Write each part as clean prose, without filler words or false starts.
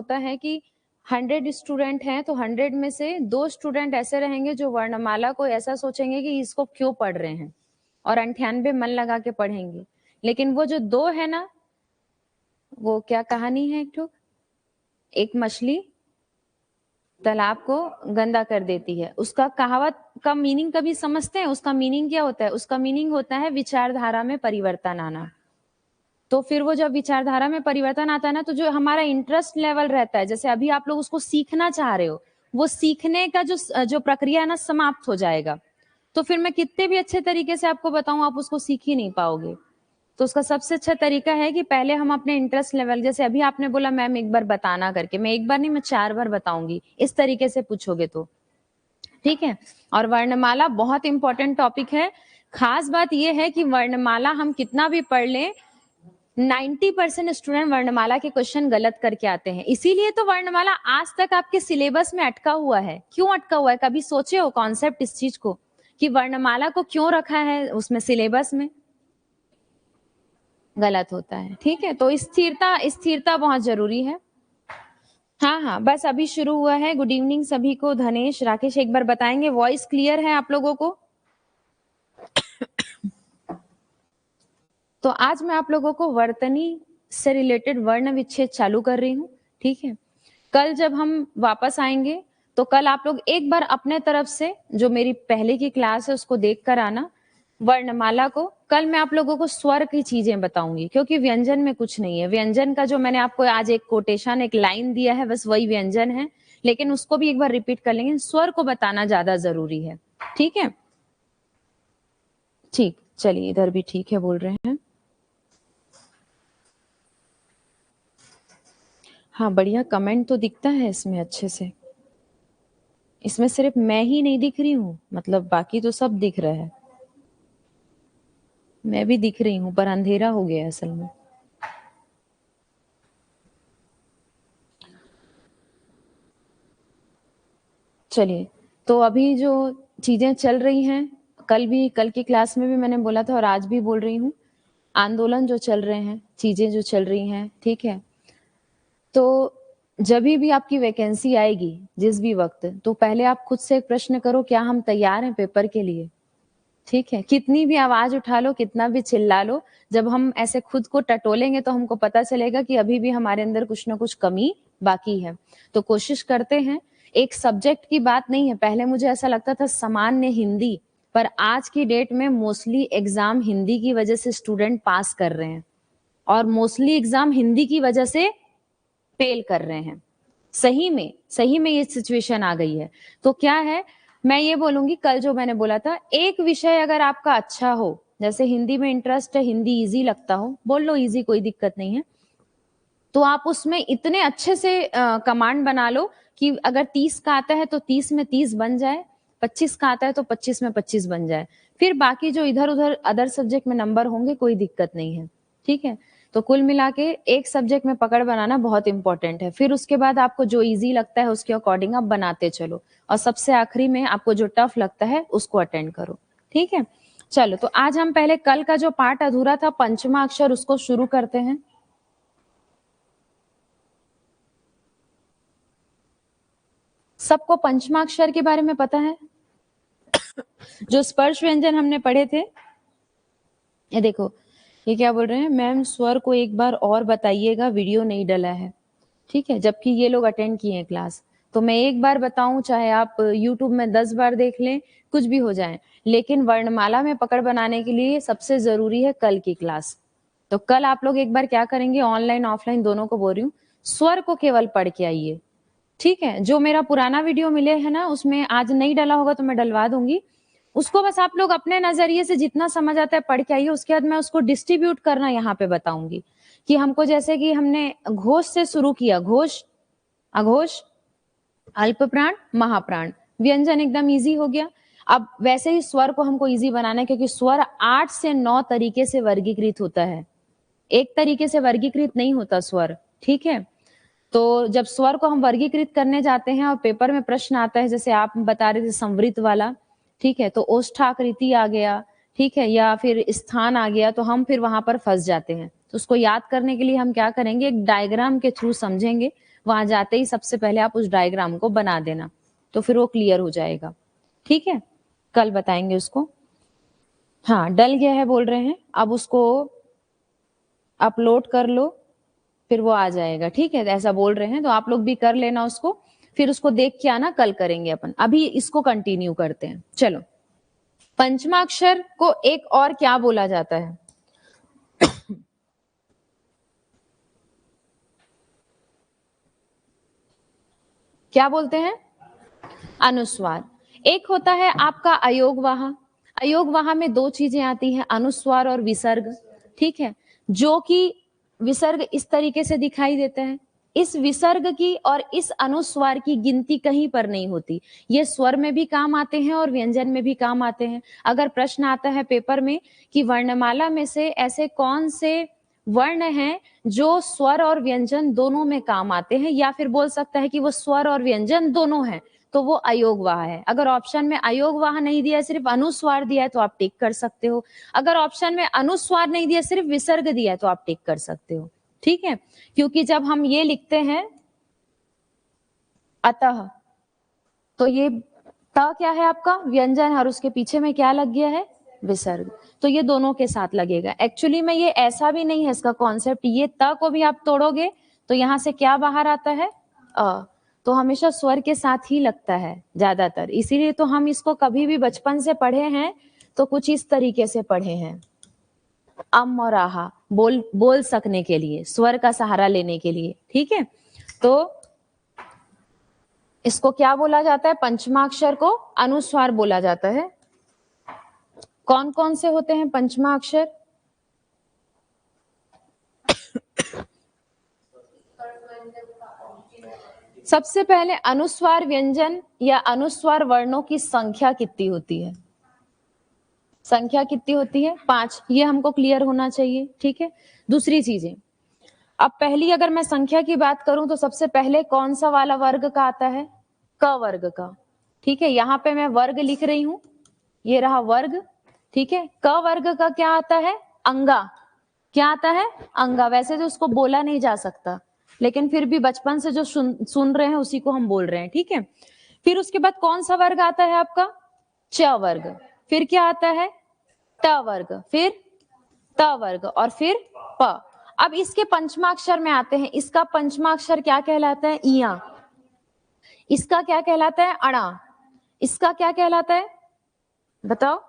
होता है कि 100 स्टूडेंट हैं तो 100 में से 2 स्टूडेंट ऐसे रहेंगे जो वर्णमाला को ऐसा सोचेंगे कि इसको क्यों पढ़ रहे हैं, और 98 मन लगा के पढ़ेंगे। लेकिन वो जो 2 है ना, वो क्या कहानी है, एक मछली तालाब को गंदा कर देती है। उसका कहावत का मीनिंग कभी समझते हैं? उसका मीनिंग क्या होता है? उसका मीनिंग होता है विचारधारा में परिवर्तन आना। तो फिर वो जब विचारधारा में परिवर्तन आता है ना, तो जो हमारा इंटरेस्ट लेवल रहता है, जैसे अभी आप लोग उसको सीखना चाह रहे हो, वो सीखने का जो प्रक्रिया है ना, समाप्त हो जाएगा। तो फिर मैं कितने भी अच्छे तरीके से आपको बताऊं, आप उसको सीख ही नहीं पाओगे। तो उसका सबसे अच्छा तरीका है कि पहले हम अपने इंटरेस्ट लेवल, जैसे अभी आपने बोला मैम एक बार बताना करके, मैं एक बार नहीं, मैं 4 बार बताऊंगी, इस तरीके से पूछोगे तो ठीक है। और वर्णमाला बहुत इंपॉर्टेंट टॉपिक है। खास बात यह है कि वर्णमाला हम कितना भी पढ़ लें, 90% स्टूडेंट वर्णमाला के क्वेश्चन गलत करके आते हैं। इसीलिए तो वर्णमाला आज तक आपके सिलेबस में अटका हुआ है। क्यों अटका हुआ है? कभी सोचे हो कॉन्सेप्ट इस चीज को कि वर्णमाला को क्यों रखा है उसमें सिलेबस में? गलत होता है, ठीक है। तो स्थिरता बहुत जरूरी है। हाँ, बस अभी शुरू हुआ है। गुड इवनिंग सभी को। धनेश, राकेश एक बार बताएंगे वॉइस क्लियर है आप लोगों को? तो आज मैं आप लोगों को वर्तनी से रिलेटेड वर्ण विच्छेद चालू कर रही हूँ, ठीक है। कल जब हम वापस आएंगे तो कल आप लोग एक बार अपने तरफ से जो मेरी पहले की क्लास है उसको देख कर आना वर्णमाला को। कल मैं आप लोगों को स्वर की चीजें बताऊंगी, क्योंकि व्यंजन में कुछ नहीं है। व्यंजन का जो मैंने आपको आज एक कोटेशन, एक लाइन दिया है, बस वही व्यंजन है, लेकिन उसको भी एक बार रिपीट कर लेंगे। स्वर को बताना ज्यादा जरूरी है, ठीक है। ठीक, चलिए इधर भी ठीक है बोल रहे हैं। हाँ बढ़िया, कमेंट तो दिखता है इसमें अच्छे से। इसमें सिर्फ मैं ही नहीं दिख रही हूँ, मतलब बाकी तो सब दिख रहा है। मैं भी दिख रही हूँ पर अंधेरा हो गया असल में। चलिए, तो अभी जो चीजें चल रही हैं, कल की क्लास में भी मैंने बोला था और आज भी बोल रही हूँ, आंदोलन जो चल रहे हैं, चीजें जो चल रही हैं, ठीक है। तो जब भी आपकी वैकेंसी आएगी जिस भी वक्त, तो पहले आप खुद से एक प्रश्न करो, क्या हम तैयार हैं पेपर के लिए? ठीक है। कितनी भी आवाज उठा लो, कितना भी चिल्ला लो, जब हम ऐसे खुद को टटोलेंगे तो हमको पता चलेगा कि अभी भी हमारे अंदर कुछ ना कुछ कमी बाकी है। तो कोशिश करते हैं। एक सब्जेक्ट की बात नहीं है, पहले मुझे ऐसा लगता था सामान्य हिंदी, पर आज की डेट में मोस्टली एग्जाम हिंदी की वजह से स्टूडेंट पास कर रहे हैं, और मोस्टली एग्जाम हिंदी की वजह से फेल कर रहे हैं। सही में ये सिचुएशन आ गई है। तो क्या है, मैं ये बोलूंगी, कल जो मैंने बोला था, एक विषय अगर आपका अच्छा हो, जैसे हिंदी में इंटरेस्ट है, हिंदी इजी लगता हो, बोल लो इजी, कोई दिक्कत नहीं है, तो आप उसमें इतने अच्छे से कमांड बना लो कि अगर 30 का आता है तो 30 में 30 बन जाए, 25 का आता है तो 25 में 25 बन जाए। फिर बाकी जो इधर उधर अदर सब्जेक्ट में नंबर होंगे, कोई दिक्कत नहीं है, ठीक है। तो कुल मिला के एक सब्जेक्ट में पकड़ बनाना बहुत इंपॉर्टेंट है। फिर उसके बाद आपको जो इजी लगता है उसके अकॉर्डिंग आप बनाते चलो, और सबसे आखिरी में आपको जो टफ लगता है उसको अटेंड करो, ठीक है। चलो, तो आज हम पहले कल का जो पार्ट अधूरा था, पंचमा अक्षर, उसको शुरू करते हैं। सबको पंचमाक्षर के बारे में पता है? जो स्पर्श व्यंजन हमने पढ़े थे, ये देखो, ये क्या बोल रहे हैं, मैम स्वर को एक बार और बताइएगा, वीडियो नहीं डला है, ठीक है। जबकि ये लोग अटेंड किए हैं क्लास, तो मैं एक बार बताऊं, चाहे आप यूट्यूब में 10 बार देख लें, कुछ भी हो जाए, लेकिन वर्णमाला में पकड़ बनाने के लिए सबसे जरूरी है कल की क्लास। तो कल आप लोग एक बार क्या करेंगे, ऑनलाइन ऑफलाइन दोनों को बोल रही हूँ, स्वर को केवल पढ़ के आइए, ठीक है। जो मेरा पुराना वीडियो मिले है ना, उसमें आज नहीं डला होगा तो मैं डलवा दूंगी, उसको बस आप लोग अपने नजरिए से जितना समझ आता है पढ़ के आइए। उसके बाद मैं उसको डिस्ट्रीब्यूट करना यहाँ पे बताऊंगी कि हमको, जैसे कि हमने घोष से शुरू किया, घोष, अघोष, अल्प प्राण, महाप्राण, व्यंजन एकदम इजी हो गया। अब वैसे ही स्वर को हमको इजी बनाना है, क्योंकि स्वर 8 से 9 तरीके से वर्गीकृत होता है, एक तरीके से वर्गीकृत नहीं होता स्वर, ठीक है। तो जब स्वर को हम वर्गीकृत करने जाते हैं और पेपर में प्रश्न आता है, जैसे आप बता रहे थे संवृत वाला, ठीक है, तो ओष्ठाकृति आ गया, ठीक है, या फिर स्थान आ गया, तो हम फिर वहां पर फंस जाते हैं। तो उसको याद करने के लिए हम क्या करेंगे, एक डायग्राम के थ्रू समझेंगे, वहां जाते ही सबसे पहले आप उस डायग्राम को बना देना, तो फिर वो क्लियर हो जाएगा। ठीक है, कल बताएंगे उसको। हाँ, डल गया है बोल रहे हैं, अब उसको अपलोड कर लो, फिर वो आ जाएगा। ठीक है, ऐसा बोल रहे हैं तो आप लोग भी कर लेना उसको, फिर उसको देख के आना, कल करेंगे अपन। अभी इसको कंटिन्यू करते हैं। चलो, पंचमाक्षर को एक और क्या बोला जाता है? क्या बोलते हैं? अनुस्वार। एक होता है आपका अयोगवाह। अयोगवाह में दो चीजें आती हैं, अनुस्वार और विसर्ग। ठीक है, जो कि विसर्ग इस तरीके से दिखाई देते हैं। इस विसर्ग की और इस अनुस्वार की गिनती कहीं पर नहीं होती। ये स्वर में भी काम आते हैं और व्यंजन में भी काम आते हैं। अगर प्रश्न आता है पेपर में कि वर्णमाला में से ऐसे कौन से वर्ण हैं जो स्वर और व्यंजन दोनों में काम आते हैं, या फिर बोल सकता है कि वो स्वर और व्यंजन दोनों हैं, तो वो अयोगवाह है। अगर ऑप्शन में अयोगवाह नहीं दिया है, सिर्फ अनुस्वार दिया है, तो आप टिक कर सकते हो। अगर ऑप्शन में अनुस्वार नहीं दिया, सिर्फ विसर्ग दिया है, तो आप टिक कर सकते हो। ठीक है, क्योंकि जब हम ये लिखते हैं अतः, तो ये त क्या है आपका? व्यंजन, और उसके पीछे में क्या लग गया है? विसर्ग। तो ये दोनों के साथ लगेगा। एक्चुअली में ये ऐसा भी नहीं है इसका कॉन्सेप्ट, ये त को भी आप तोड़ोगे तो यहां से क्या बाहर आता है? अ। तो हमेशा स्वर के साथ ही लगता है ज्यादातर, इसीलिए तो हम इसको कभी भी बचपन से पढ़े हैं तो कुछ इस तरीके से पढ़े हैं। अम और आहा बोल सकने के लिए, स्वर का सहारा लेने के लिए। ठीक है, तो इसको क्या बोला जाता है? पंचमाक्षर को अनुस्वार बोला जाता है। कौन कौन से होते हैं पंचमाक्षर? सबसे पहले अनुस्वार व्यंजन या अनुस्वार वर्णों की संख्या कितनी होती है? संख्या कितनी होती है? 5। ये हमको क्लियर होना चाहिए। ठीक है, दूसरी चीजें, अब पहली अगर मैं संख्या की बात करूं तो सबसे पहले कौन सा वाला वर्ग का आता है? क वर्ग का। ठीक है, यहां पे मैं वर्ग लिख रही हूं, ये रहा वर्ग। ठीक है, क वर्ग का क्या आता है? अंगा। क्या आता है? अंगा। वैसे तो उसको बोला नहीं जा सकता, लेकिन फिर भी बचपन से जो सुन रहे हैं उसी को हम बोल रहे हैं। ठीक है, फिर उसके बाद कौन सा वर्ग आता है आपका? च वर्ग। फिर क्या आता है? ट वर्ग। फिर त वर्ग, और फिर प। अब इसके पंचमाक्षर में आते हैं। इसका पंचमाक्षर क्या कहलाता है? इया। इसका क्या कहलाता है? अणा। इसका क्या कहलाता है? बताओ।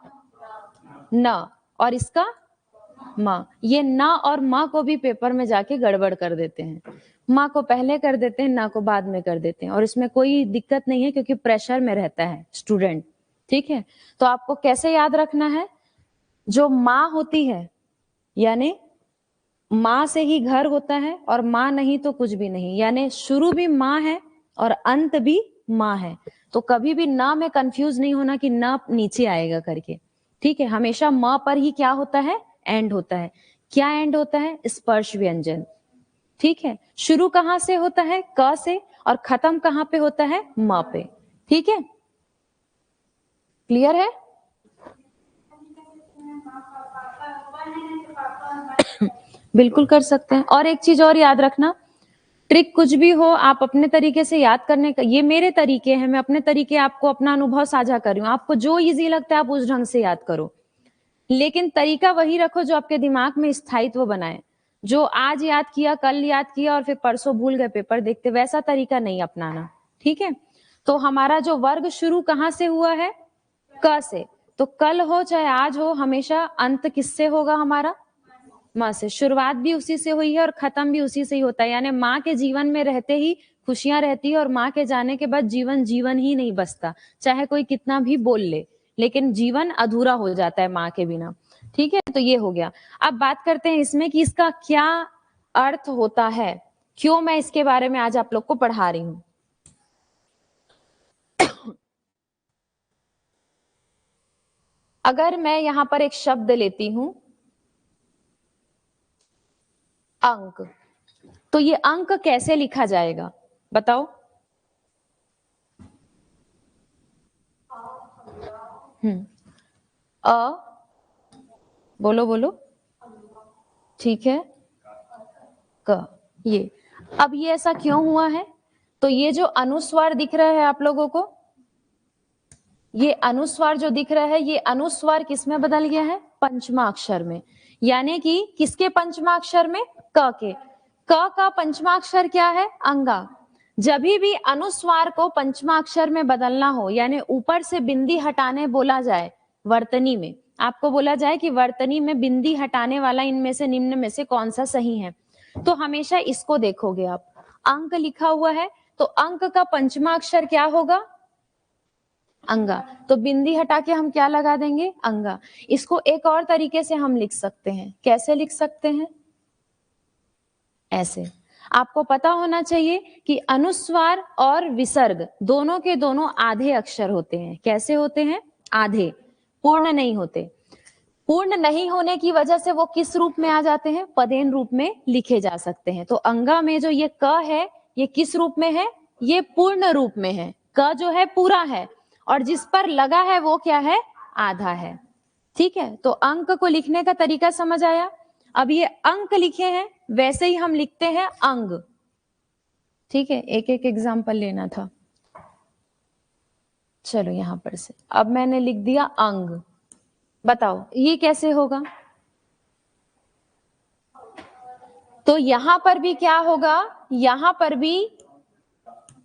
न। और इसका माँ। ये ना और माँ को भी पेपर में जाके गड़बड़ कर देते हैं। माँ को पहले कर देते हैं, ना को बाद में कर देते हैं, और इसमें कोई दिक्कत नहीं है क्योंकि प्रेशर में रहता है स्टूडेंट। ठीक है, तो आपको कैसे याद रखना है? जो माँ होती है, यानी माँ से ही घर होता है, और माँ नहीं तो कुछ भी नहीं, यानी शुरू भी माँ है और अंत भी माँ है। तो कभी भी ना में कंफ्यूज नहीं होना कि ना नीचे आएगा करके। ठीक है, हमेशा माँ पर ही क्या होता है? एंड होता है। क्या एंड होता है? स्पर्श व्यंजन। ठीक है, शुरू कहां से होता है? क से, और खत्म कहां पे होता है? म पे। ठीक है, क्लियर है? बिल्कुल कर सकते हैं। और एक चीज और याद रखना, ट्रिक कुछ भी हो, आप अपने तरीके से याद करने का, ये मेरे तरीके हैं, मैं अपने तरीके आपको अपना अनुभव साझा कर रही हूँ। आपको जो इजी लगता है आप उस ढंग से याद करो, लेकिन तरीका वही रखो जो आपके दिमाग में स्थायित्व बनाए। जो आज याद किया, कल याद किया और फिर परसों भूल गए पेपर देखते, वैसा तरीका नहीं अपनाना। ठीक है, तो हमारा जो वर्ग शुरू कहां से हुआ है? क से। तो कल हो चाहे आज हो, हमेशा अंत किससे होगा हमारा? माँ से। शुरुआत भी उसी से हुई है और खत्म भी उसी से ही होता है, यानी माँ के जीवन में रहते ही खुशियां रहती है, और माँ के जाने के बाद जीवन जीवन ही नहीं बचता, चाहे कोई कितना भी बोल ले, लेकिन जीवन अधूरा हो जाता है माँ के बिना। ठीक है, तो ये हो गया। अब बात करते हैं इसमें कि इसका क्या अर्थ होता है, क्यों मैं इसके बारे में आज आप लोग को पढ़ा रही हूं। अगर मैं यहां पर एक शब्द लेती हूं अंक, तो ये अंक कैसे लिखा जाएगा बताओ? अ, बोलो बोलो। ठीक है, क। ये अब ये ऐसा क्यों हुआ है? तो ये जो अनुस्वार दिख रहा है आप लोगों को, ये अनुस्वार जो दिख रहा है, ये अनुस्वार किस में बदल गया है? पंचमा अक्षर में। यानी कि किसके पंचमा अक्षर में? क के। क का पंचमा अक्षर क्या है? अंगा। जब भी अनुस्वार को पंचमा अक्षर में बदलना हो, यानी ऊपर से बिंदी हटाने बोला जाए वर्तनी में, आपको बोला जाए कि वर्तनी में बिंदी हटाने वाला इनमें से निम्न में से कौन सा सही है, तो हमेशा इसको देखोगे आप। अंक लिखा हुआ है तो अंक का पंचमा अक्षर क्या होगा? अंगा। तो बिंदी हटा के हम क्या लगा देंगे? अंगा। इसको एक और तरीके से हम लिख सकते हैं। कैसे लिख सकते हैं? ऐसे। आपको पता होना चाहिए कि अनुस्वार और विसर्ग दोनों के दोनों आधे अक्षर होते हैं। कैसे होते हैं? आधे, पूर्ण नहीं होते। पूर्ण नहीं होने की वजह से वो किस रूप में आ जाते हैं? पदेन रूप में लिखे जा सकते हैं। तो अंगा में जो ये क है, ये किस रूप में है? ये पूर्ण रूप में है। क जो है पूरा है और जिस पर लगा है वो क्या है? आधा है। ठीक है, तो अंक को लिखने का तरीका समझ आया। अब ये अंक लिखे हैं, वैसे ही हम लिखते हैं अंग। ठीक है, एक एक एग्जाम्पल लेना था। चलो यहां पर से अब मैंने लिख दिया अंग। बताओ ये कैसे होगा? तो यहां पर भी क्या होगा? यहां पर भी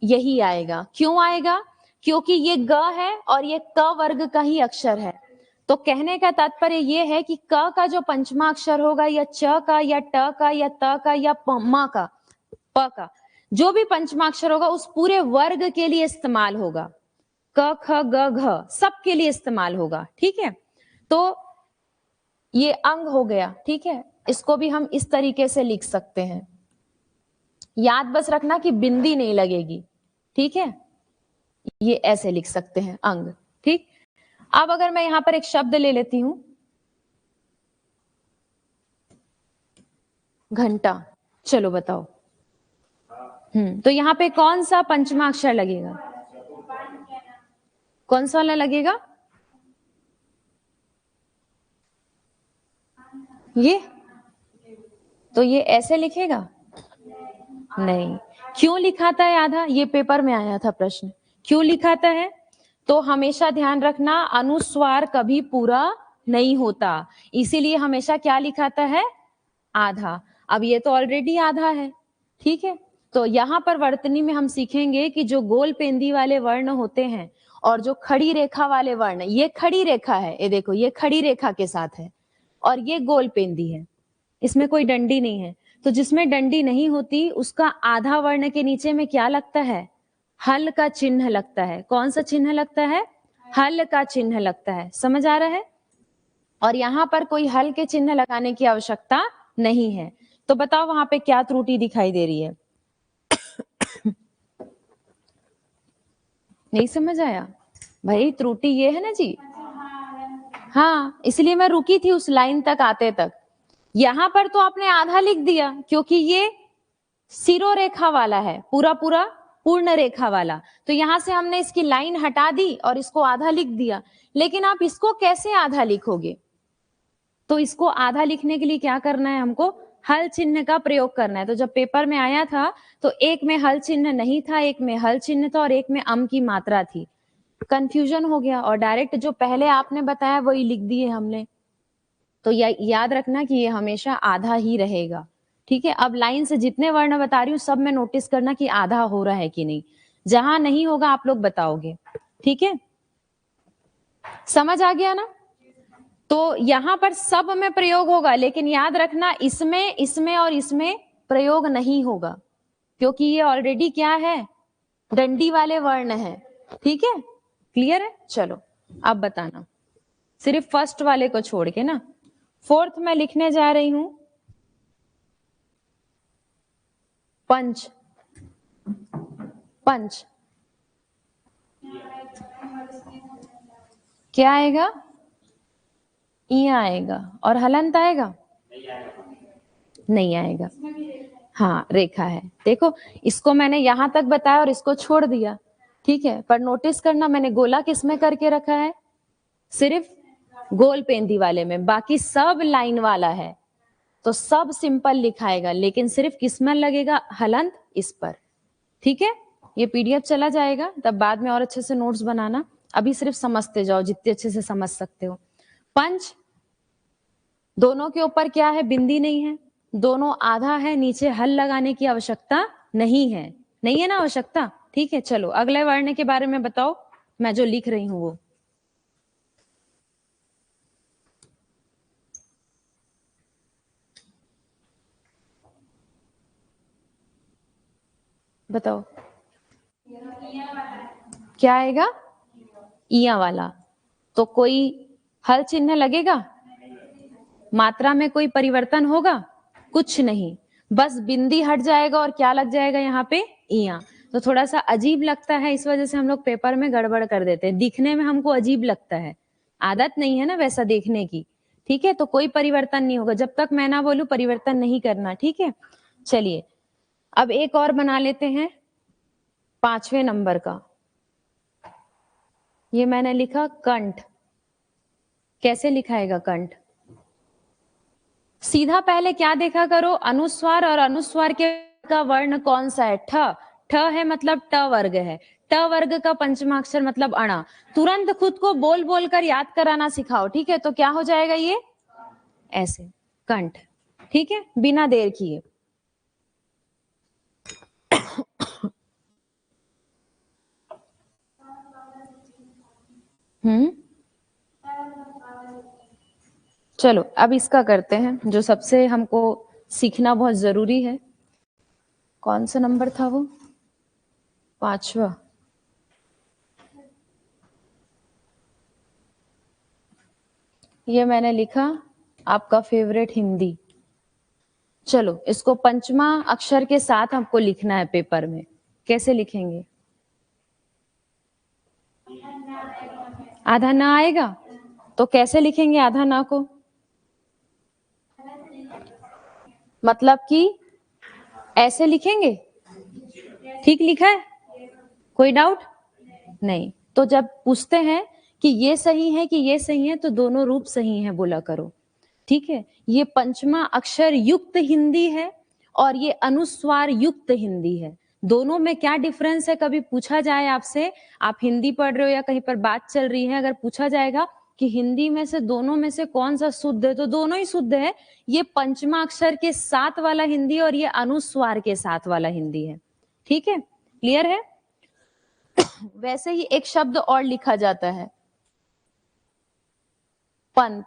यही आएगा। क्यों आएगा? क्योंकि ये ग है और ये क वर्ग का ही अक्षर है। तो कहने का तात्पर्य ये है कि क का जो पंचमा अक्षर होगा, या च का, या ट का, या त का, या म का, प का, जो भी पंचमा अक्षर होगा उस पूरे वर्ग के लिए इस्तेमाल होगा। क ख ग घ सब के लिए इस्तेमाल होगा। ठीक है, तो ये अंग हो गया। ठीक है, इसको भी हम इस तरीके से लिख सकते हैं। याद बस रखना कि बिंदी नहीं लगेगी। ठीक है, ये ऐसे लिख सकते हैं अंग। ठीक, अब अगर मैं यहां पर एक शब्द ले लेती हूं, घंटा। चलो बताओ। तो यहां पे कौन सा पंचमा अक्षर लगेगा? कौन सा वाला लगेगा? ये। तो ये ऐसे लिखेगा? नहीं। क्यों लिखाता है आधा? ये पेपर में आया था प्रश्न। क्यों लिखाता है? तो हमेशा ध्यान रखना, अनुस्वार कभी पूरा नहीं होता, इसीलिए हमेशा क्या लिखाता है? आधा। अब ये तो ऑलरेडी आधा है। ठीक है, तो यहां पर वर्तनी में हम सीखेंगे कि जो गोल पेंदी वाले वर्ण होते हैं और जो खड़ी रेखा वाले वर्ण, ये खड़ी रेखा है, ये देखो, ये खड़ी रेखा के साथ है, और ये गोल पेंदी है, इसमें कोई डंडी नहीं है। तो जिसमें डंडी नहीं होती उसका आधा वर्ण के नीचे में क्या लगता है? हल का चिन्ह लगता है। कौन सा चिन्ह लगता है? हल का चिन्ह लगता है। समझ आ रहा है? और यहां पर कोई हल के चिन्ह लगाने की आवश्यकता नहीं है। तो बताओ वहां पे क्या त्रुटि दिखाई दे रही है? नहीं समझ आया? भाई त्रुटि ये है ना जी। हाँ, इसलिए मैं रुकी थी उस लाइन तक आते तक। यहां पर तो आपने आधा लिख दिया क्योंकि ये सिरोरेखा वाला है, पूरा पूरा पूर्ण रेखा वाला, तो यहां से हमने इसकी लाइन हटा दी और इसको आधा लिख दिया। लेकिन आप इसको कैसे आधा लिखोगे? तो इसको आधा लिखने के लिए क्या करना है? हमको हल चिन्ह का प्रयोग करना है। तो जब पेपर में आया था तो एक में हल चिन्ह नहीं था, एक में हल चिन्ह था और एक में अम की मात्रा थी। कंफ्यूजन हो गया और डायरेक्ट जो पहले आपने बताया वही लिख दिए हमने। तो याद रखना कि ये हमेशा आधा ही रहेगा। ठीक है, अब लाइन से जितने वर्ण बता रही हूँ सब में नोटिस करना कि आधा हो रहा है कि नहीं। जहां नहीं होगा आप लोग बताओगे। ठीक है, समझ आ गया ना? तो यहां पर सब में प्रयोग होगा, लेकिन याद रखना इसमें, इसमें और इसमें प्रयोग नहीं होगा, क्योंकि ये ऑलरेडी क्या है? डंडी वाले वर्ण है। ठीक है, क्लियर है? चलो अब बताना, सिर्फ फर्स्ट वाले को छोड़ के ना। फोर्थ में लिखने जा रही हूं पंच। पंच क्या आएगा? ई आएगा। और हलंत आएगा? नहीं आएगा। हाँ, रेखा है। देखो, इसको मैंने यहां तक बताया और इसको छोड़ दिया। ठीक है, पर नोटिस करना मैंने गोला किसमें करके रखा है? सिर्फ गोल पेंदी वाले में, बाकी सब लाइन वाला है। तो सब सिंपल लिखाएगा, लेकिन सिर्फ किस में लगेगा? हलंत, इस पर। ठीक है, ये पीडीएफ चला जाएगा, तब बाद में और अच्छे से नोट्स बनाना। अभी सिर्फ समझते जाओ जितने अच्छे से समझ सकते हो। पंच, दोनों के ऊपर क्या है, बिंदी नहीं है, दोनों आधा है, नीचे हल लगाने की आवश्यकता नहीं है, नहीं है ना आवश्यकता। ठीक है, चलो अगले वर्ण के बारे में बताओ, मैं जो लिख रही हूं वो बताओ। क्या आएगा? इया वाला। तो कोई हल चिन्ह लगेगा? मात्रा में कोई परिवर्तन होगा? कुछ नहीं, बस बिंदी हट जाएगा और क्या लग जाएगा यहाँ पे? इया। तो थोड़ा सा अजीब लगता है, इस वजह से हम लोग पेपर में गड़बड़ कर देते हैं, दिखने में हमको अजीब लगता है, आदत नहीं है ना वैसा देखने की। ठीक है, तो कोई परिवर्तन नहीं होगा, जब तक मैं ना बोलूं परिवर्तन नहीं करना। ठीक है, चलिए अब एक और बना लेते हैं 5वें नंबर का। ये मैंने लिखा कंठ। कैसे लिखाएगा कंठ? सीधा पहले क्या देखा करो, अनुस्वार, और अनुस्वार के का वर्ण कौन सा है? ठ। ठ है मतलब ट वर्ग है, ट वर्ग का पंचमा अक्षर मतलब अणा। तुरंत खुद को बोल बोल कर याद कराना सिखाओ। ठीक है, तो क्या हो जाएगा ये? ऐसे, कंठ। ठीक है, बिना देर किए। चलो अब इसका करते हैं, जो सबसे हमको सीखना बहुत जरूरी है। कौन सा नंबर था वो? 5वां। ये मैंने लिखा आपका फेवरेट हिंदी। चलो इसको पंचमा अक्षर के साथ हमको लिखना है पेपर में। कैसे लिखेंगे? आधा ना आएगा तो कैसे लिखेंगे आधा ना को? मतलब कि ऐसे लिखेंगे? ठीक लिखा है? कोई डाउट नहीं? तो जब पूछते हैं कि ये सही है कि ये सही है, तो दोनों रूप सही है बोला करो। ठीक है, ये पंचमा अक्षर युक्त हिंदी है और ये अनुस्वार युक्त हिंदी है। दोनों में क्या डिफरेंस है? कभी पूछा जाए आपसे, आप हिंदी पढ़ रहे हो या कहीं पर बात चल रही है, अगर पूछा जाएगा कि हिंदी में से दोनों में से कौन सा शुद्ध है, तो दोनों ही शुद्ध है। ये पंचमा अक्षर के साथ वाला हिंदी और ये अनुस्वार के साथ वाला हिंदी है। ठीक है, क्लियर है? वैसे ही एक शब्द और लिखा जाता है, पंथ।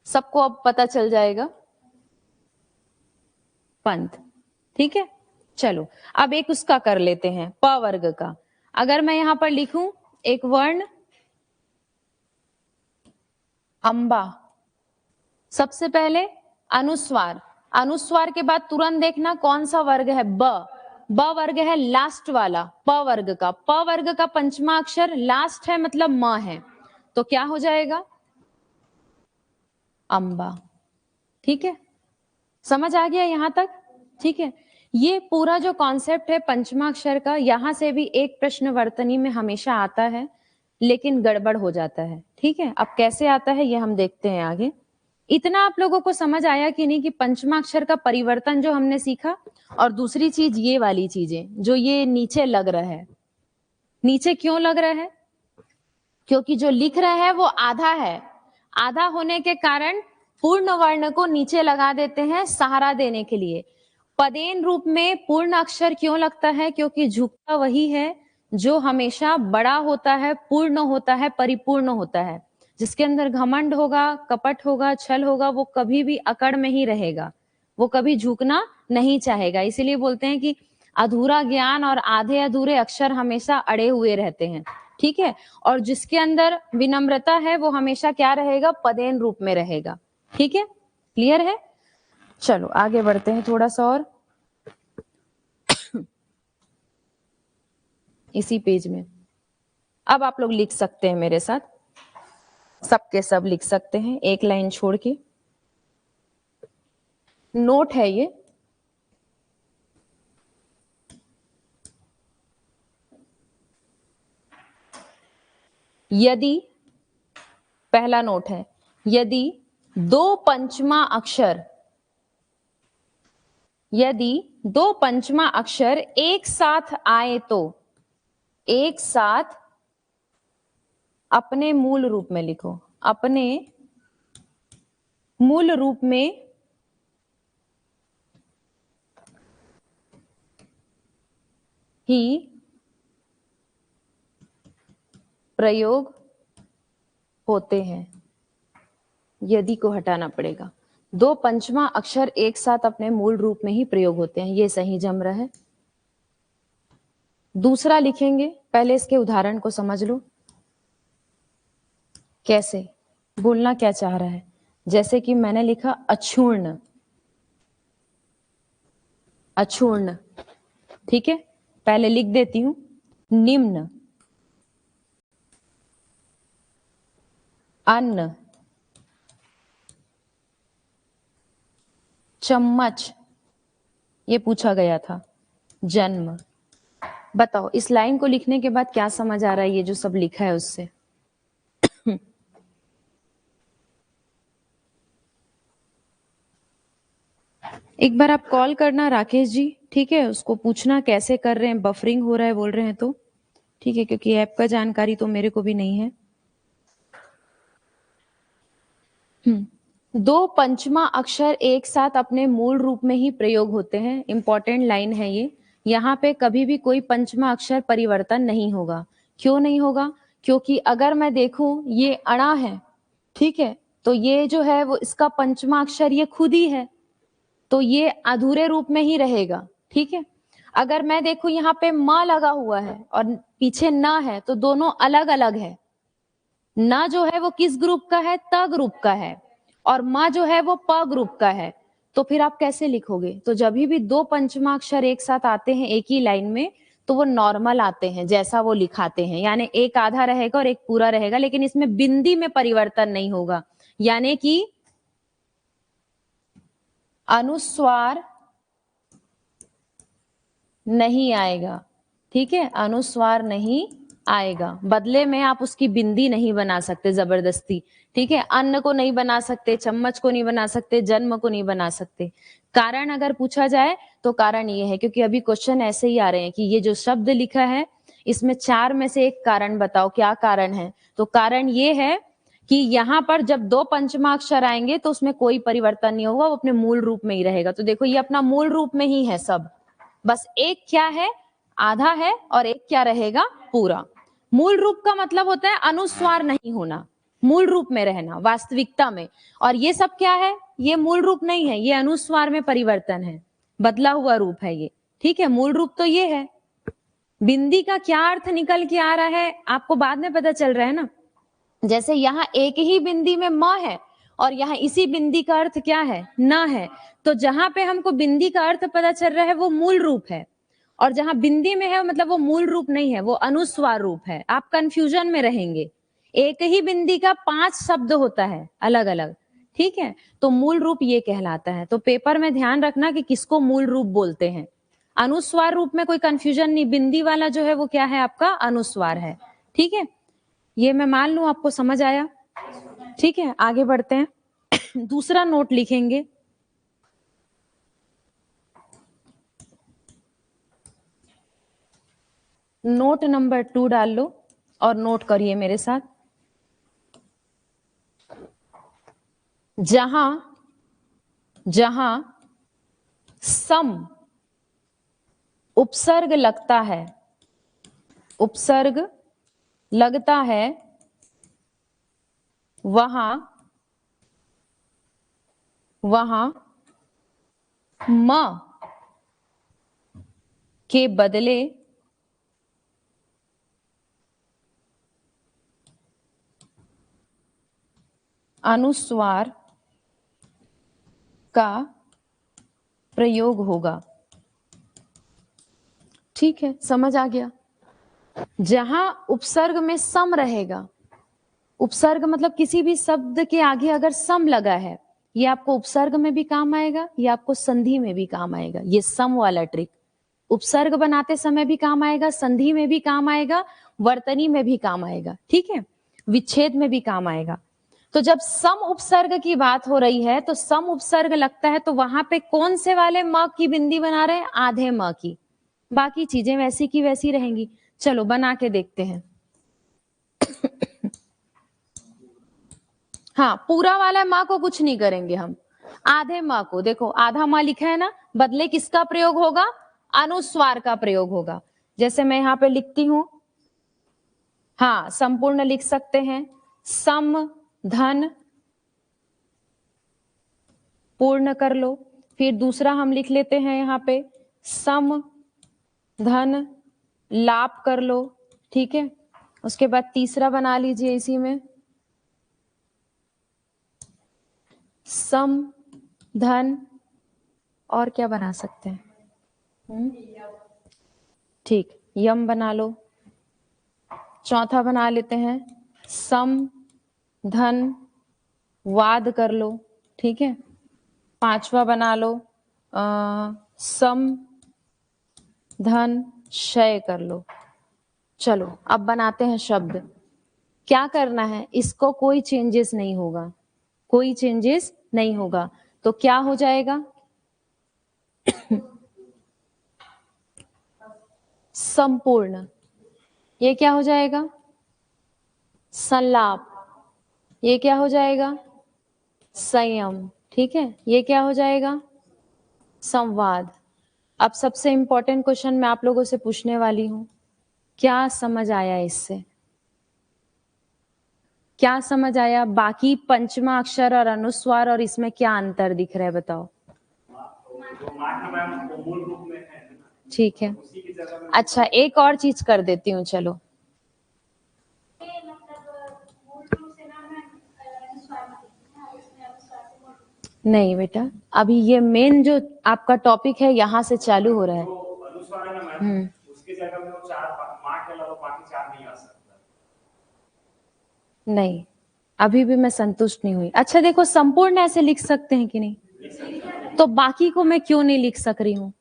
सबको अब पता चल जाएगा, पंथ। ठीक है, चलो अब एक उसका कर लेते हैं, प वर्ग का। अगर मैं यहां पर लिखूं एक वर्ण अंबा, सबसे पहले अनुस्वार, अनुस्वार के बाद तुरंत देखना कौन सा वर्ग है? ब। ब वर्ग है लास्ट वाला, प वर्ग का। प वर्ग का पंचमा अक्षर लास्ट है मतलब म है, तो क्या हो जाएगा? अंबा। ठीक है, समझ आ गया यहां तक? ठीक है, ये पूरा जो कॉन्सेप्ट है पंचमाक्षर का, यहां से भी एक प्रश्न वर्तनी में हमेशा आता है, लेकिन गड़बड़ हो जाता है। ठीक है, अब कैसे आता है ये हम देखते हैं आगे। इतना आप लोगों को समझ आया कि नहीं कि पंचमाक्षर का परिवर्तन जो हमने सीखा, और दूसरी चीज ये वाली चीजें जो ये नीचे लग रहा है। नीचे क्यों लग रहा है? क्योंकि जो लिख रहे हैं वो आधा है, आधा होने के कारण पूर्ण वर्ण को नीचे लगा देते हैं सहारा देने के लिए। पदेन रूप में पूर्ण अक्षर क्यों लगता है? क्योंकि झुकता वही है जो हमेशा बड़ा होता है, पूर्ण होता है, परिपूर्ण होता है। जिसके अंदर घमंड होगा, कपट होगा, छल होगा, वो कभी भी अकड़ में ही रहेगा, वो कभी झुकना नहीं चाहेगा। इसीलिए बोलते हैं कि अधूरा ज्ञान और आधे अधूरे अक्षर हमेशा अड़े हुए रहते हैं। ठीक है, और जिसके अंदर विनम्रता है वो हमेशा क्या रहेगा? पदेन रूप में रहेगा। ठीक है, क्लियर है? चलो आगे बढ़ते हैं थोड़ा सा और इसी पेज में। अब आप लोग लिख सकते हैं मेरे साथ, सबके सब लिख सकते हैं एक लाइन छोड़ के। नोट है ये, यदि, पहला नोट है, यदि दो पंचमा अक्षर, यदि दो पंचमा अक्षर एक साथ आए तो, एक साथ अपने मूल रूप में लिखो, अपने मूल रूप में ही प्रयोग होते हैं। यदि को हटाना पड़ेगा। दो पंचमा अक्षर एक साथ अपने मूल रूप में ही प्रयोग होते हैं, ये सही जम रहा है। दूसरा लिखेंगे, पहले इसके उदाहरण को समझ लो कैसे बोलना क्या चाह रहा है। जैसे कि मैंने लिखा अक्षुण्ण, अक्षुण्ण, ठीक है। पहले लिख देती हूं निम्न, अन्न, चम्मच, ये पूछा गया था, जन्म। बताओ इस लाइन को लिखने के बाद क्या समझ आ रहा है, ये जो सब लिखा है उससे? एक बार आप कॉल करना राकेश जी, ठीक है, उसको पूछना कैसे कर रहे हैं, बफरिंग हो रहा है बोल रहे हैं तो, ठीक है, क्योंकि ऐप का जानकारी तो मेरे को भी नहीं है। दो पंचमा अक्षर एक साथ अपने मूल रूप में ही प्रयोग होते हैं, इंपॉर्टेंट लाइन है ये। यहाँ पे कभी भी कोई पंचमा अक्षर परिवर्तन नहीं होगा। क्यों नहीं होगा? क्योंकि अगर मैं देखूं ये अणा है, ठीक है, तो ये जो है वो इसका पंचमा अक्षर ये खुद ही है, तो ये अधूरे रूप में ही रहेगा, ठीक है। अगर मैं देखूं यहाँ पे म लगा हुआ है और पीछे न है, तो दोनों अलग अलग है। न जो है वो किस ग्रुप का है? त ग्रुप का है, और म जो है वो प ग्रुप का है। तो फिर आप कैसे लिखोगे? तो जब भी दो पंचमा अक्षर एक साथ आते हैं एक ही लाइन में, तो वो नॉर्मल आते हैं, जैसा वो लिखाते हैं, यानी एक आधा रहेगा और एक पूरा रहेगा, लेकिन इसमें बिंदी में परिवर्तन नहीं होगा, यानी कि अनुस्वार नहीं आएगा, ठीक है, अनुस्वार नहीं आएगा। बदले में आप उसकी बिंदी नहीं बना सकते जबरदस्ती, ठीक है। अन्न को नहीं बना सकते, चम्मच को नहीं बना सकते, जन्म को नहीं बना सकते। कारण अगर पूछा जाए तो कारण ये है, क्योंकि अभी क्वेश्चन ऐसे ही आ रहे हैं कि ये जो शब्द लिखा है इसमें चार में से एक कारण बताओ, क्या कारण है? तो कारण ये है कि यहाँ पर जब दो पंचमा अक्षर आएंगे तो उसमें कोई परिवर्तन नहीं होगा, वो अपने मूल रूप में ही रहेगा। तो देखो ये अपना मूल रूप में ही है सब, बस एक क्या है, आधा है, और एक क्या रहेगा, पूरा। मूल रूप का मतलब होता है अनुस्वार नहीं होना, मूल रूप में रहना वास्तविकता में। और ये सब क्या है? ये मूल रूप नहीं है, ये अनुस्वार में परिवर्तन है, बदला हुआ रूप है ये, ठीक है। मूल रूप तो ये है। बिंदी का क्या अर्थ निकल के आ रहा है आपको बाद में पता चल रहा है ना। जैसे यहाँ एक ही बिंदी में म है और यहाँ इसी बिंदी का अर्थ क्या है? न है। तो जहां पे हमको बिंदी का अर्थ पता चल रहा है वो मूल रूप है, और जहां बिंदी में है मतलब वो मूल रूप नहीं है, वो अनुस्वार रूप है। आप कंफ्यूजन में रहेंगे। एक ही बिंदी का 5 शब्द होता है अलग अलग, ठीक है। तो मूल रूप ये कहलाता है। तो पेपर में ध्यान रखना कि किसको मूल रूप बोलते हैं। अनुस्वार रूप में कोई कंफ्यूजन नहीं, बिंदी वाला जो है वो क्या है? आपका अनुस्वार है, ठीक है। ये मैं मान लूं आपको समझ आया, ठीक है। आगे बढ़ते हैं। दूसरा नोट लिखेंगे, नोट नंबर 2 डाल लो और नोट करिए मेरे साथ। जहां जहां सम उपसर्ग लगता है, उपसर्ग लगता है, वहां म के बदले अनुस्वार का प्रयोग होगा, ठीक है। समझ आ गया? जहां उपसर्ग में सम रहेगा, उपसर्ग मतलब किसी भी शब्द के आगे अगर सम लगा है, ये आपको उपसर्ग में भी काम आएगा, ये आपको संधि में भी काम आएगा। ये सम वाला ट्रिक उपसर्ग बनाते समय भी काम आएगा, संधि में भी काम आएगा, वर्तनी में भी काम आएगा, ठीक है, विच्छेद में भी काम आएगा। तो जब सम उपसर्ग की बात हो रही है तो सम उपसर्ग लगता है, तो वहां पे कौन से वाले म की बिंदी बना रहे हैं? आधे म की। बाकी चीजें वैसी की वैसी रहेंगी। चलो बना के देखते हैं। हाँ, पूरा वाला माँ को कुछ नहीं करेंगे हम, आधे माँ को। देखो आधा माँ लिखा है ना, बदले किसका प्रयोग होगा? अनुस्वार का प्रयोग होगा। जैसे मैं यहाँ पे लिखती हूं, हाँ संपूर्ण लिख सकते हैं, सम धन पूर्ण कर लो। फिर दूसरा हम लिख लेते हैं यहाँ पे सम धन लाप कर लो, ठीक है। उसके बाद तीसरा बना लीजिए इसी में, सम धन, और क्या बना सकते हैं? ठीक, यम बना लो। चौथा बना लेते हैं सम धन वाद कर लो, ठीक है। पांचवा बना लो सम धन क्षय कर लो। चलो अब बनाते हैं शब्द। क्या करना है, इसको कोई चेंजेस नहीं होगा, कोई चेंजेस नहीं होगा। तो क्या हो जाएगा? संपूर्ण। ये क्या हो जाएगा? संलाप। ये क्या हो जाएगा? संयम, ठीक है। ये क्या हो जाएगा? संवाद। अब सबसे इंपॉर्टेंट क्वेश्चन मैं आप लोगों से पूछने वाली हूं, क्या समझ आया इससे? क्या समझ आया? बाकी पंचमा अक्षर और अनुस्वार और इसमें क्या अंतर दिख रहा है बताओ? ठीक है, अच्छा एक और चीज कर देती हूँ, चलो। नहीं बेटा, अभी ये मेन जो आपका टॉपिक है यहाँ से चालू हो रहा है। उसके जगह में वो चार माँ के अलावा बाकी चार नहीं आ सकता। नहीं, अभी भी मैं संतुष्ट नहीं हुई। अच्छा देखो, संपूर्ण ऐसे लिख सकते हैं कि नहीं? तो बाकी को मैं क्यों नहीं लिख सक रही हूँ?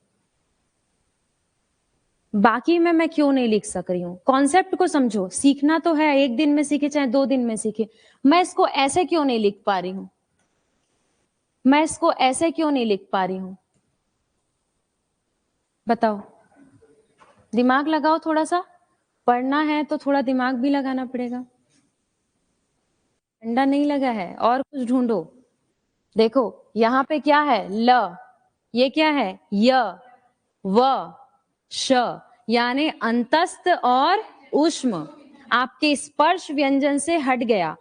बाकी में मैं क्यों नहीं लिख सक रही हूँ? कॉन्सेप्ट को समझो, सीखना तो है, एक दिन में सीखे चाहे 2 दिन में सीखे। मैं इसको ऐसे क्यों नहीं लिख पा रही हूँ? मैं इसको ऐसे क्यों नहीं लिख पा रही हूँ? बताओ, दिमाग लगाओ थोड़ा सा। पढ़ना है तो थोड़ा दिमाग भी लगाना पड़ेगा। डंडा नहीं लगा है, और कुछ ढूंढो। देखो यहाँ पे क्या है? ल। ये क्या है? य, व, श, यानी अंतस्थ और ऊष्म आपके स्पर्श व्यंजन से हट गया,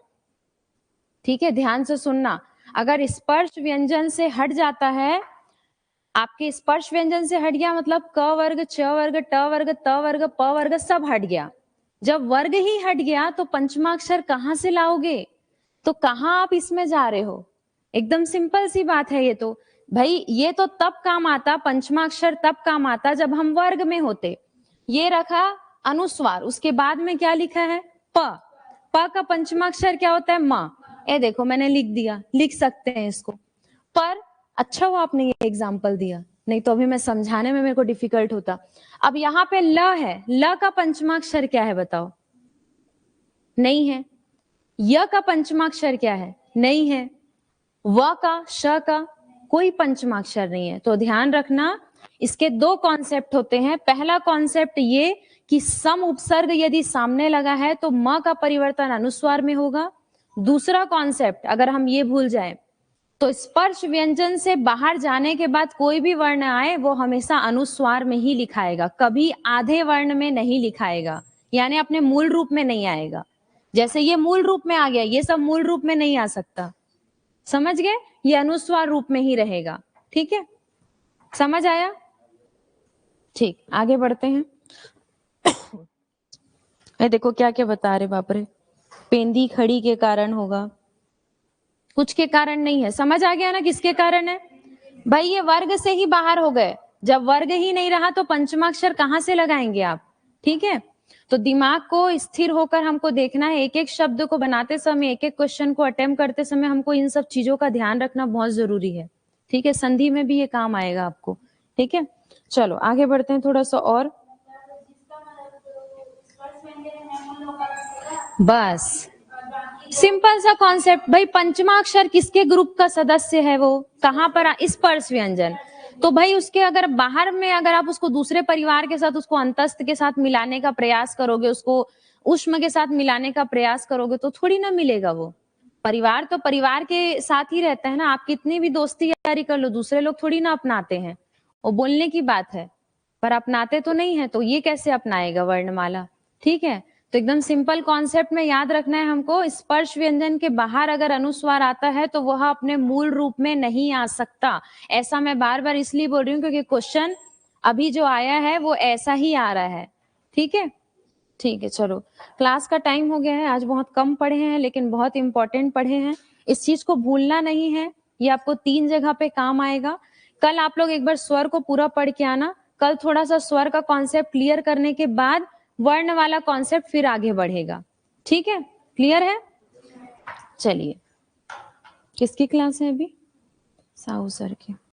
ठीक है। ध्यान से सुनना, अगर स्पर्श व्यंजन से हट जाता है, आपके स्पर्श व्यंजन से हट गया मतलब क वर्ग, च वर्ग, ट वर्ग, त वर्ग, प वर्ग सब हट गया। जब वर्ग ही हट गया तो पंचमाक्षर कहां से लाओगे? तो कहां आप इसमें जा रहे हो? एकदम सिंपल सी बात है ये तो। भाई ये तो तब काम आता, पंचमाक्षर तब काम आता जब हम वर्ग में होते। ये रखा अनुस्वार, उसके बाद में क्या लिखा है? प। प का पंचमाक्षर क्या होता है? म। ए देखो मैंने लिख दिया, लिख सकते हैं इसको। पर अच्छा हुआ आपने ये एग्जाम्पल दिया, नहीं तो अभी मैं समझाने में मेरे को डिफिकल्ट होता। अब यहाँ पे ल है, ल का पंचमाक्षर क्या है बताओ? नहीं है। य का पंचमाक्षर क्या है? नहीं है। व का, श का कोई पंचमाक्षर नहीं है। तो ध्यान रखना, इसके 2 कॉन्सेप्ट होते हैं। पहला कॉन्सेप्ट ये कि सम उपसर्ग यदि सामने लगा है तो म का परिवर्तन अनुस्वार में होगा। दूसरा कॉन्सेप्ट अगर हम ये भूल जाए तो स्पर्श व्यंजन से बाहर जाने के बाद कोई भी वर्ण आए वो हमेशा अनुस्वार में ही लिखाएगा, कभी आधे वर्ण में नहीं लिखाएगा, यानी अपने मूल रूप में नहीं आएगा। जैसे ये मूल रूप में आ गया, ये सब मूल रूप में नहीं आ सकता, समझ गए? ये अनुस्वार रूप में ही रहेगा, ठीक है। समझ आया? ठीक, आगे बढ़ते हैं। देखो क्या क्या बता रहे, बाप रे। पेंदी खड़ी के कारण होगा, कुछ के कारण नहीं है। समझ आ गया ना किसके कारण है? भाई ये वर्ग से ही बाहर हो गए। जब वर्ग ही नहीं रहा तो पंचमाक्षर कहां से लगाएंगे आप? ठीक है, तो दिमाग को स्थिर होकर हमको देखना है। एक एक शब्द को बनाते समय, एक एक क्वेश्चन को अटेम्प्ट करते समय हमको इन सब चीजों का ध्यान रखना बहुत जरूरी है, ठीक है। संधि में भी ये काम आएगा आपको, ठीक है। चलो आगे बढ़ते हैं थोड़ा सा और। बस सिंपल सा कॉन्सेप्ट भाई, पंचमाक्षर किसके ग्रुप का सदस्य है? वो कहां पर? स्पर्श व्यंजन। तो भाई उसके अगर बाहर में अगर आप उसको दूसरे परिवार के साथ उसको अंतस्थ के साथ मिलाने का प्रयास करोगे, उसको ऊष्म के साथ मिलाने का प्रयास करोगे तो थोड़ी ना मिलेगा वो। परिवार तो परिवार के साथ ही रहता है ना, आप कितनी भी दोस्ती यारी कर लो, दूसरे लोग थोड़ी ना अपनाते हैं। वो बोलने की बात है, पर अपनाते तो नहीं है, तो ये कैसे अपनाएगा वर्णमाला? ठीक है? तो एकदम सिंपल कॉन्सेप्ट में याद रखना है हमको, स्पर्श व्यंजन के बाहर अगर अनुस्वार आता है तो वह अपने मूल रूप में नहीं आ सकता। ऐसा मैं बार-बार इसलिए बोल रही हूँ क्योंकि क्वेश्चन अभी जो आया है वो ऐसा ही आ रहा है। ठीक है? ठीक है, चलो। क्लास का टाइम हो गया है, आज बहुत कम पढ़े हैं लेकिन बहुत इम्पोर्टेंट पढ़े हैं। इस चीज़ को भूलना नहीं है, ये आपको 3 जगह पे काम आएगा। कल आप लोग एक बार स्वर को पूरा पढ़ के आना, कल थोड़ा-सा स्वर का कॉन्सेप्ट क्लियर करने के बाद वर्ण वाला कॉन्सेप्ट फिर आगे बढ़ेगा। ठीक है? क्लियर है? चलिए। किसकी क्लास है अभी? साहू सर की।